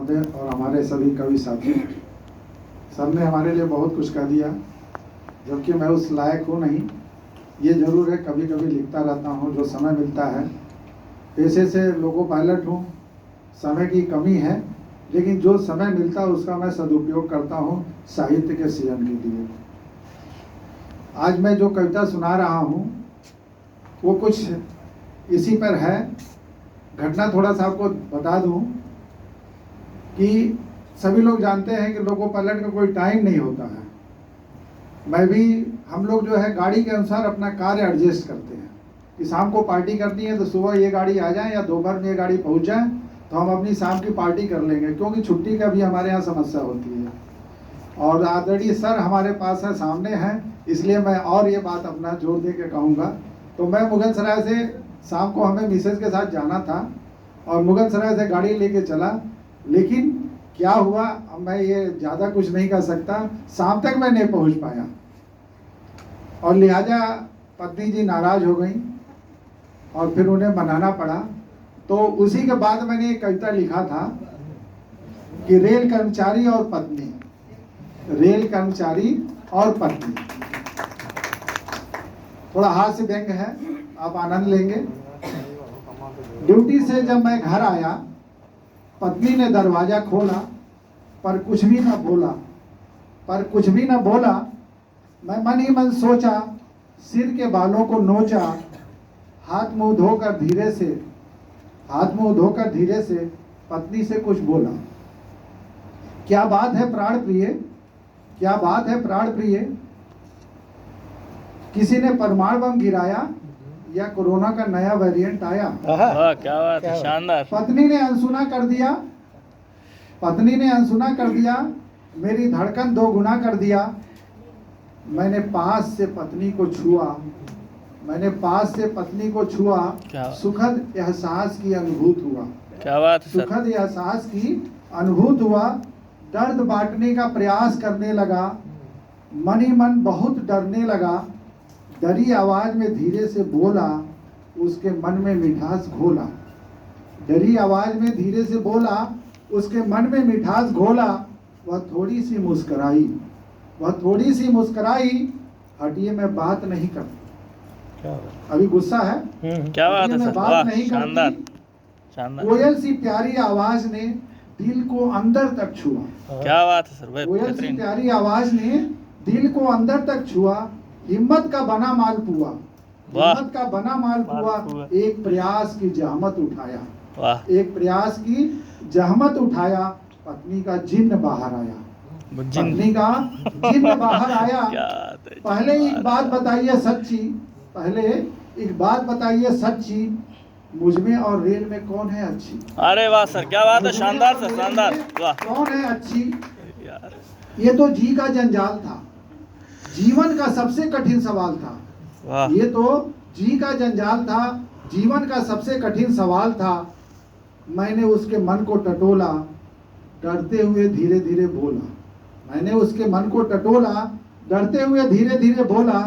महोदय और हमारे सभी कवि साथी, सर ने हमारे लिए बहुत कुछ कह दिया, जबकि मैं उस लायक हूँ नहीं। ये जरूर है कभी कभी लिखता रहता हूँ जो समय मिलता है। पेशे से लोको पायलट हूँ, समय की कमी है, लेकिन जो समय मिलता है उसका मैं सदुपयोग करता हूँ साहित्य के सृजन के लिए। आज मैं जो कविता सुना रहा हूँ वो कुछ इसी पर है। घटना थोड़ा सा आपको बता दूँ कि सभी लोग जानते हैं कि लोको पायलट का कोई टाइम नहीं होता है। मैं भी, हम लोग जो है गाड़ी के अनुसार अपना कार्य एडजस्ट करते हैं कि शाम को पार्टी करनी है तो सुबह ये गाड़ी आ जाए या दोपहर में ये गाड़ी पहुंच जाए तो हम अपनी शाम की पार्टी कर लेंगे, क्योंकि छुट्टी का भी हमारे यहाँ समस्या होती है। और आदरणीय सर हमारे पास है, सामने हैं, इसलिए मैं और ये बात अपना जोर दे के कहूँगा। तो मैं मुगलसराय से शाम को हमें मिसेज के साथ जाना था और मुगलसराय से गाड़ी लेके चला, लेकिन क्या हुआ अब मैं ये ज़्यादा कुछ नहीं कर सकता, शाम तक मैं नहीं पहुंच पाया और लिहाजा पत्नी जी नाराज हो गई और फिर उन्हें मनाना पड़ा। तो उसी के बाद मैंने एक कविता लिखा था कि रेल कर्मचारी और पत्नी, रेल कर्मचारी और पत्नी। थोड़ा हास्य व्यंग है, आप आनंद लेंगे। ड्यूटी से जब मैं घर आया, पत्नी ने दरवाजा खोला पर कुछ भी न बोला, पर कुछ भी न बोला। मैं मन ही मन सोचा, सिर के बालों को नोचा, हाथ मुंह धोकर धीरे से, हाथ मुंह धोकर धीरे से पत्नी से कुछ बोला। क्या बात है प्राण प्रिय, क्या बात है प्राण प्रिय, किसी ने परमाणु बम गिराया या कोरोना का नया वेरिएंट आया? वाह क्या बात है, शानदार। पत्नी ने अनसुना कर दिया, पत्नी ने अनसुना कर दिया, मेरी धड़कन दो गुना कर दिया। मैंने पास से पत्नी को छुआ, मैंने पास से पत्नी को छुआ, सुखद एहसास की अनुभूत हुआ। क्या बात है सर। सुखद एहसास की अनुभूत हुआ। दर्द बांटने का प्रयास करने लगा, मन ही मन बहुत डरने लगा। डरी आवाज में धीरे से बोला, उसके मन में मिठास घोला। डरी आवाज में धीरे से बोला, उसके मन में मिठास घोला। वह थोड़ी सी मुस्कुराई, वह थोड़ी सी मुस्कुराई, हटिए मैं बात नहीं करती। अभी गुस्सा है, क्या बात है मैं सर, बात वाह नहीं शानदार करती। शानदार। कोयल सी प्यारी आवाज ने दिल को अंदर तक छुआ। क्या बात है सर, भाई कोयल सी बेहतरीन। प्यारी आवाज ने दिल को अंदर तक छुआ। हिम्मत का बना मालपुआ, हिम्मत का बना मालपुआ, एक प्रयास की जहमत उठाया, वाह एक प्रयास की जहमत उठाया। पत्नी का जिन्न बाहर आया, पत्नी का जिन्न बाहर आया। पहले एक बात बताइए सच्ची, पहले एक बात बताइए सच्ची, मुझमें और रेल में कौन है अच्छी? अरे वाह सर, क्या बात है, शानदार सर, शानदार। वाह कौन है अच्छी? यार ये तो जी का जंजाल था, जीवन का सबसे कठिन सवाल था। वाह, ये तो जी का जंजाल था, जीवन का सबसे कठिन सवाल था। मैंने उसके मन को टटोला, डरते हुए धीरे धीरे बोला। मैंने उसके मन को टटोला, डरते हुए धीरे धीरे बोला।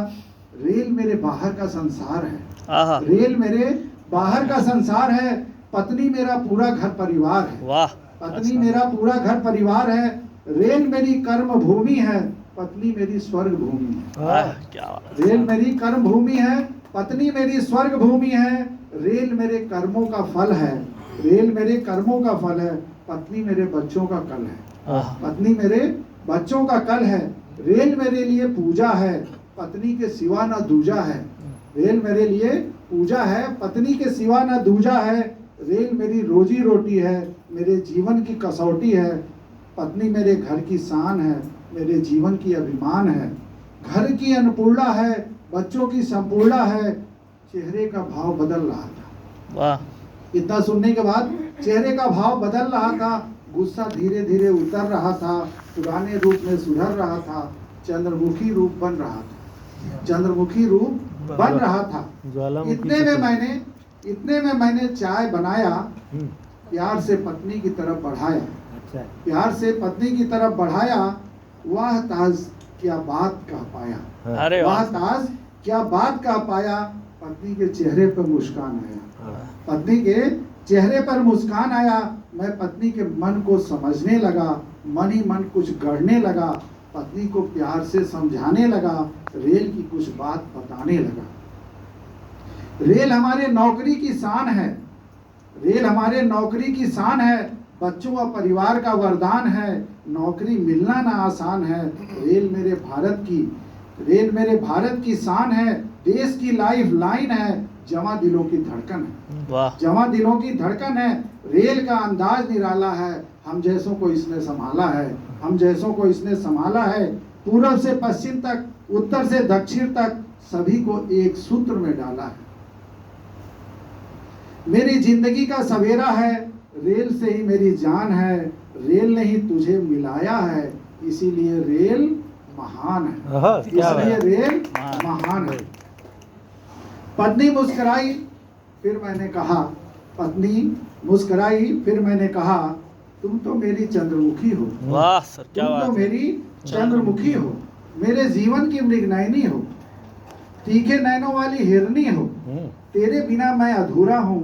रेल मेरे बाहर का संसार है, आहा, रेल मेरे बाहर का संसार है। पत्नी मेरा पूरा घर परिवार है, वाह पत्नी मेरा पूरा घर परिवार है। रेल मेरी कर्म भूमि है, पत्नी मेरी स्वर्ग भूमि है। वाह, क्या बात। रेल मेरी कर्म भूमि है, पत्नी मेरी स्वर्ग भूमि है। रेल मेरे कर्मों का फल है, रेल मेरे कर्मों का फल है। पत्नी मेरे बच्चों का कल है, पत्नी मेरे बच्चों का कल है। रेल मेरे लिए पूजा है, पत्नी के सिवा न दूजा है। रेल मेरे लिए पूजा है, पत्नी के सिवा न दूजा है। रेल मेरी रोजी रोटी है, मेरे जीवन की कसौटी है। पत्नी मेरे घर की शान है, मेरे जीवन की अभिमान है। घर की अन्नपूर्णा है, बच्चों की संपूर्णा है। चेहरे का भाव बदल रहा था। वाह, इतना सुनने के बाद चेहरे का भाव बदल रहा था, गुस्सा धीरे धीरे उतर रहा था, पुराने रूप में सुधर रहा था, चंद्रमुखी रूप बन रहा था, चंद्रमुखी रूप बन रहा था। इतने में मैंने चाय बनाया, प्यार से पत्नी की तरफ बढ़ाया, प्यार से पत्नी की तरफ बढ़ाया। वाह ताज क्या बात कह पाया, अरे वाह वाह, ताज क्या बात कह पाया। पत्नी के चेहरे पर मुस्कान आया, पत्नी के चेहरे पर मुस्कान आया। मैं पत्नी के मन को समझने लगा, मन ही मन कुछ गढ़ने लगा, पत्नी को प्यार से समझाने लगा, रेल की कुछ बात बताने लगा। रेल हमारे नौकरी की शान है, रेल हमारे नौकरी की शान है, बच्चों व परिवार का वरदान है, नौकरी मिलना ना आसान है। रेल मेरे भारत की शान है, देश की लाइफ लाइन है, जवां दिलों की धड़कन है, वाह जवां दिलों की धड़कन है। रेल का अंदाज निराला है, हम जैसों को इसने संभाला है, हम जैसों को इसने संभाला है। पूरब से पश्चिम तक, उत्तर से दक्षिण तक, सभी को एक सूत्र में डाला है। मेरी जिंदगी का सवेरा है, रेल से ही मेरी जान है, रेल ने ही तुझे मिलाया है, इसीलिए रेल महान है, इसलिए रेल महान है। पत्नी मुस्कुराई, फिर मैंने कहा, पत्नी मुस्कुराई, फिर मैंने कहा, तुम तो मेरी चंद्रमुखी हो, वाह सर क्या तुम तो बात है। मेरी चंद्रमुखी हो, मेरे जीवन की मृगनयनी हो, तीखे नैनों वाली हिरनी हो। तेरे बिना मैं अधूरा हूँ,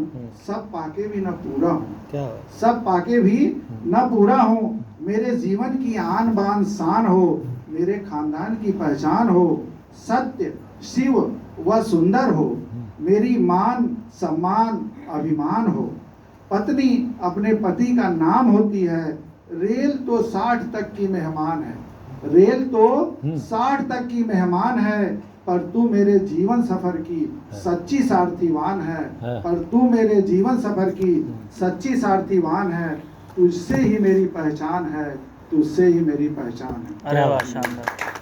सब पाके भी न पूरा हूँ, क्या सब पाके भी न पूरा हूँ। मेरे जीवन की आन बान शान हो, मेरे खानदान की पहचान हो, सत्य शिव व सुंदर हो, मेरी मान सम्मान अभिमान हो। पत्नी अपने पति का नाम होती है, रेल तो 60 तक की मेहमान है, रेल तो 60 तक की मेहमान है, पर तू मेरे जीवन सफर की सच्ची सारथीवान है, पर तू मेरे जीवन सफर की सच्ची सारथीवान है। तुझसे ही मेरी पहचान है, तुझसे ही मेरी पहचान है। अरे वाह शानदार।